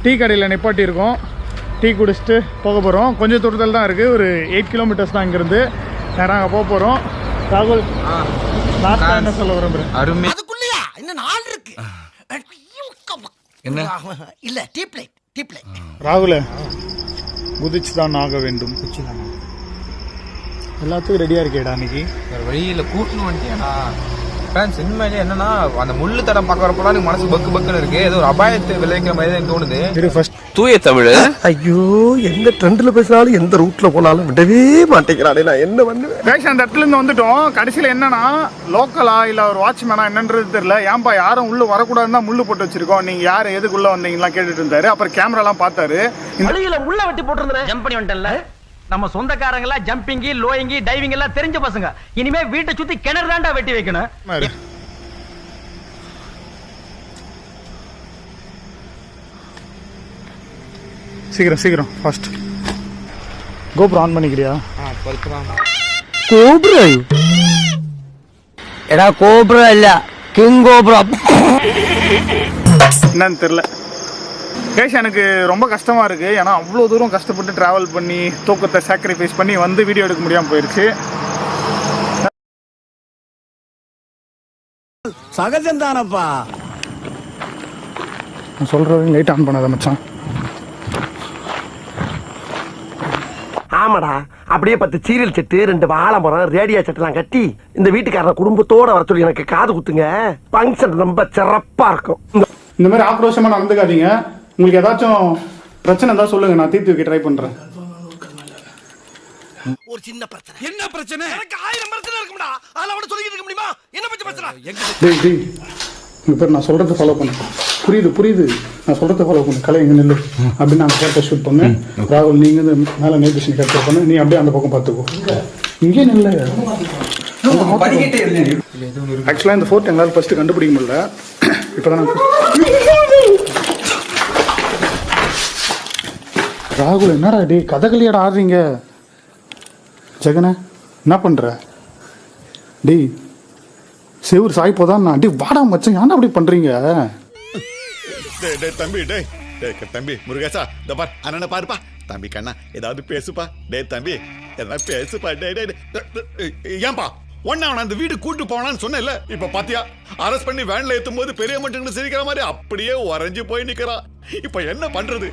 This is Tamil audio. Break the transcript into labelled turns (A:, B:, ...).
A: டீ கடையில் நிப்பாட்டி இருக்கோம். டீ குடிச்சிட்டு போக போகிறோம். கொஞ்சம் தூரத்தில் தான் இருக்குது, ஒரு 8 கிலோமீட்டர்ஸ் தான் இங்கேருந்து. நேரம் அங்கே போக போகிறோம். ராகுல் லாஸ்ட்டாக என்ன சொல்ல விரும்புகிறேன்?
B: அருமை.
C: அதுக்குள்ளயா இன்னும் 4 இருக்கு.
B: என்ன
C: இல்ல டீப்லை
A: ராகுல குதிச்சு தான் ஆக வேண்டும். எல்லாத்துக்கும் ரெடியாக இருக்கேடா அன்னைக்கு.
B: வேறு வழியில் கூட்டணும் வந்துட்டியாண்ணா. ஃப்ரெண்ட்ஸ் உண்மையிலே என்னன்னா அந்த முள்ளு தடம் பார்க்குறப்போ எனக்கு மனசு பக்குன்னு இருக்கு. ஏதோ ஒரு அபாயத்தை விளைவிக்கிற மாதிரி தான் தோணுது.
A: இது ஃபர்ஸ்ட்
D: தூய தமிழ்.
E: ஐயோ, எந்த ட்ரெண்ட்ல பேசினாலும் எந்த ரூட்ல போனாலும் விடவே மாட்டேங்கிறானே. நான் என்ன பண்ணுவேன்?
A: பேஷ் அந்த இடத்துல இருந்து வந்துட்டோம். கடைசியில் என்னன்னா லோக்கலா இல்லை ஒரு வாட்ச்மேனா என்னன்றது தெரியல. ஏன்பா யாரும் உள்ள வரக்கூடாதுன்னு தான் முள்ளு போட்டு வச்சிருக்கோம், நீங்க யார் எதுக்குள்ள வந்தீங்கலாம் கேட்டுட்டு இருந்தாரு. அப்புறம் கேமராலாம் பார்த்தாரு.
F: வழியில உள்ள வெட்டி போட்டுருந்தேன். ஜம்ப் பண்ணி வந்துட்டேன்ல. நம்ம சொந்தக்காரங்களா ஜம்பிங்கி லோயிங்கி டைவிங் எல்லாம் தெரிஞ்ச பசங்க. இனிமே வீட்டை சுத்தி கிணறு தாண்டா வெட்டி வைக்கணும்.
A: சீக்கிரம் ஃபாஸ்ட். கோபுரம் ஆன் பண்ணிக்கிறியா?
E: கோப்ரா எடா, கோப்ரா இல்ல கிங் கோப்ரா.
A: என்னன்னு தெரியல கேஷ். எனக்கு ரொம்ப கஷ்டமா இருக்கு. ஏன்னா அவ்வளோ தூரம் கஷ்டப்பட்டு டிராவல் பண்ணி தூக்கத்தை சாக்ரிஃபைஸ் பண்ணி வந்து வீடியோ எடுக்க முடியாம போயிருச்சு.
E: சகஜம்தானப்பா.
A: நான் சொல்றது லைட் ஆன் பண்ணாத மச்சான்.
E: ஆமாடா, அப்படியே 10 சீரியல் செட்டு 2 வாழை மரம் ரேடியோ செட்டுலாம் கட்டி இந்த வீட்டுக்காரர் குடும்பத்தோட வர சொல்லி எனக்கு காது குத்துங்க. ஃபங்க்ஷன் ரொம்ப சிறப்பா இருக்கும்.
A: இந்த மாதிரி ஆக்ரோஷமா நடந்துக்காதீங்க. உங்களுக்கு ஏதாச்சும் பிரச்சனை இருந்தா சொல்லுங்க, நான் தீர்த்து வைக்க ட்ரை பண்றேன்.
C: ஒரு சின்ன பிரச்சனை. என்ன பிரச்சனை? எனக்கு 1000 பிரச்சனை இருக்கும்டா. அதெல்லாம் அவட சொல்லிட்டு இருக்க முடியுமா? என்ன பத்தி பிரச்சனை?
A: டேய் இங்க பேர் நான் சொல்றதை ஃபாலோ பண்ணு. புரியுது. நான் சொல்றதை ஃபாலோ பண்ணு. கலை எங்க நெல்லு அப்படின்னு நான் ஃபோட்டோ ஷூட் பண்ணு. ராகுல் நீங்க மேல நேபிஷன் கேப்சர் பண்ணு. நீ அப்படியே அந்த பக்கம் பார்த்துக்கோ. இங்கே நெல்ல ஆக்சுவலாக இந்த ஃபோர்ட் எங்களால் ஃபர்ஸ்ட் கண்டுபிடிக்க முடியல. இப்போதான் ராகுல் என்னடா டே கதகளியாட ஆடுறீங்க? ஜெகன என்ன பண்ற? டேய் செவ்வூர் சாய் போதான் நான். டே வாடா மச்சான், ஏன்டா அப்படி பண்றீங்க?
G: தம்பி முருகேசா, இந்த பார் அண்ணனை பாருப்பா. தம்பி கண்ணா ஏதாவது பேசுப்பா. தம்பி ஏதாவது பேசுப்பா. ஏன்பா ஒன்னா அவனை அந்த வீடு கூட்டு போனான்னு சொன்னேன்ல. இப்ப பாத்தியா, அரெஸ்ட் பண்ணி வேன்ல ஏத்தும் போது பெரிய மட்டும் சிரிக்கிற மாதிரி அப்படியே உறைஞ்சு போய் நிக்கிறான். இப்ப என்ன பண்றது?